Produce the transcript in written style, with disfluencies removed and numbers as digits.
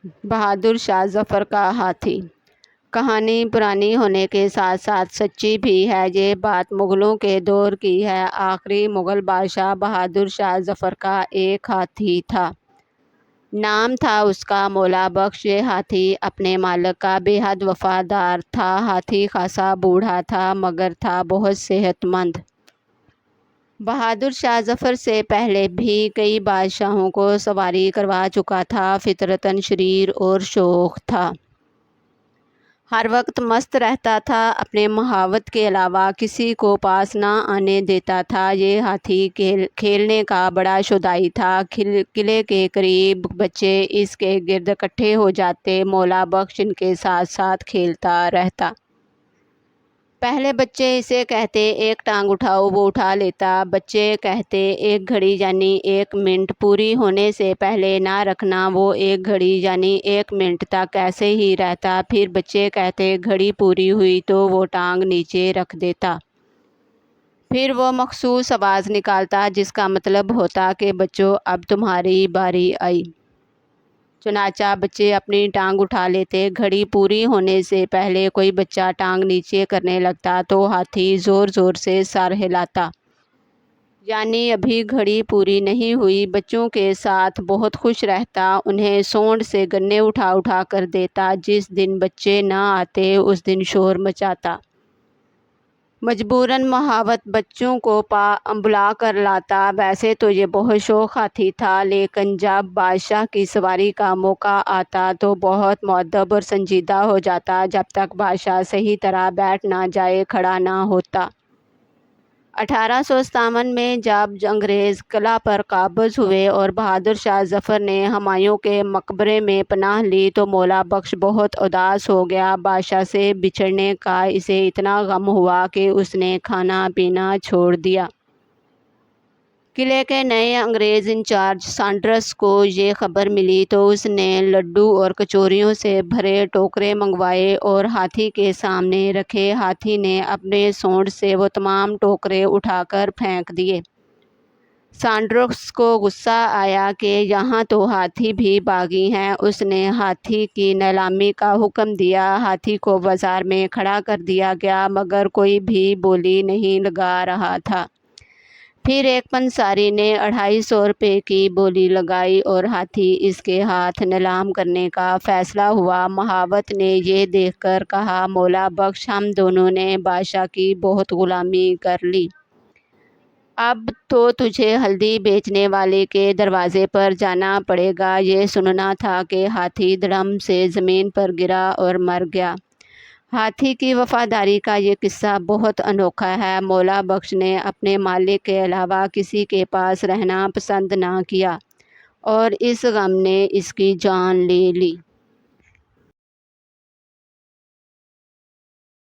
بہادر شاہ ظفر کا ہاتھی۔ کہانی پرانی ہونے کے ساتھ ساتھ سچی بھی ہے۔ یہ بات مغلوں کے دور کی ہے۔ آخری مغل بادشاہ بہادر شاہ ظفر کا ایک ہاتھی تھا۔ نام تھا اس کا مولا بخش۔ یہ ہاتھی اپنے مالک کا بے حد وفادار تھا۔ ہاتھی خاصا بوڑھا تھا مگر تھا بہت صحت مند۔ بہادر شاہ ظفر سے پہلے بھی کئی بادشاہوں کو سواری کروا چکا تھا۔ فطرتاً شریر اور شوخ تھا۔ ہر وقت مست رہتا تھا۔ اپنے محاوت کے علاوہ کسی کو پاس نہ آنے دیتا تھا۔ یہ ہاتھی کھیلنے کا بڑا شوقین تھا۔ قلعے کے قریب بچے اس کے گرد اکٹھے ہو جاتے۔ مولا بخش ان کے ساتھ ساتھ کھیلتا رہتا۔ پہلے بچے اسے کہتے ایک ٹانگ اٹھاؤ، وہ اٹھا لیتا۔ بچے کہتے ایک گھڑی یعنی 1 منٹ پوری ہونے سے پہلے نہ رکھنا، وہ 1 گھڑی یعنی 1 منٹ تک ایسے ہی رہتا۔ پھر بچے کہتے گھڑی پوری ہوئی تو وہ ٹانگ نیچے رکھ دیتا۔ پھر وہ مخصوص آواز نکالتا جس کا مطلب ہوتا کہ بچوں اب تمہاری باری آئی۔ چنانچہ بچے اپنی ٹانگ اٹھا لیتے۔ گھڑی پوری ہونے سے پہلے کوئی بچہ ٹانگ نیچے کرنے لگتا تو ہاتھی زور زور سے سر ہلاتا، یعنی ابھی گھڑی پوری نہیں ہوئی۔ بچوں کے ساتھ بہت خوش رہتا۔ انہیں سونڈ سے گنے اٹھا اٹھا کر دیتا۔ جس دن بچے نہ آتے اس دن شور مچاتا۔ مجبوراً محاوت بچوں کو بلا کر لاتا۔ ویسے تو یہ بہت شوخ ہاتھی تھا لیکن جب بادشاہ کی سواری کا موقع آتا تو بہت مؤدب اور سنجیدہ ہو جاتا جب تک بادشاہ صحیح طرح بیٹھ نہ جائے، کھڑا نہ ہوتا۔ 1857 میں جب انگریز قلعہ پر قابض ہوئے اور بہادر شاہ ظفر نے ہمایوں کے مقبرے میں پناہ لی تو مولا بخش بہت اداس ہو گیا۔ بادشاہ سے بچھڑنے کا اسے اتنا غم ہوا کہ اس نے کھانا پینا چھوڑ دیا۔ قلعے کے نئے انگریز انچارج سانڈرس کو یہ خبر ملی تو اس نے لڈو اور کچوریوں سے بھرے ٹوکرے منگوائے اور ہاتھی کے سامنے رکھے۔ ہاتھی نے اپنے سونڈ سے وہ تمام ٹوکرے اٹھا کر پھینک دیے۔ سانڈرس کو غصہ آیا کہ یہاں تو ہاتھی بھی باغی ہیں۔ اس نے ہاتھی کی نیلامی کا حکم دیا۔ ہاتھی کو بازار میں کھڑا کر دیا گیا مگر کوئی بھی بولی نہیں لگا رہا تھا۔ پھر ایک پنساری نے 250 روپے کی بولی لگائی اور ہاتھی اس کے ہاتھ نیلام کرنے کا فیصلہ ہوا۔ محاوت نے یہ دیکھ کر کہا مولا بخش ہم دونوں نے بادشاہ کی بہت غلامی کر لی۔ اب تو تجھے ہلدی بیچنے والے کے دروازے پر جانا پڑے گا۔ یہ سننا تھا کہ ہاتھی دھڑام سے زمین پر گرا اور مر گیا۔ ہاتھی کی وفاداری کا یہ قصہ بہت انوکھا ہے۔ مولا بخش نے اپنے مالک کے علاوہ کسی کے پاس رہنا پسند نہ کیا اور اس غم نے اس کی جان لے لی۔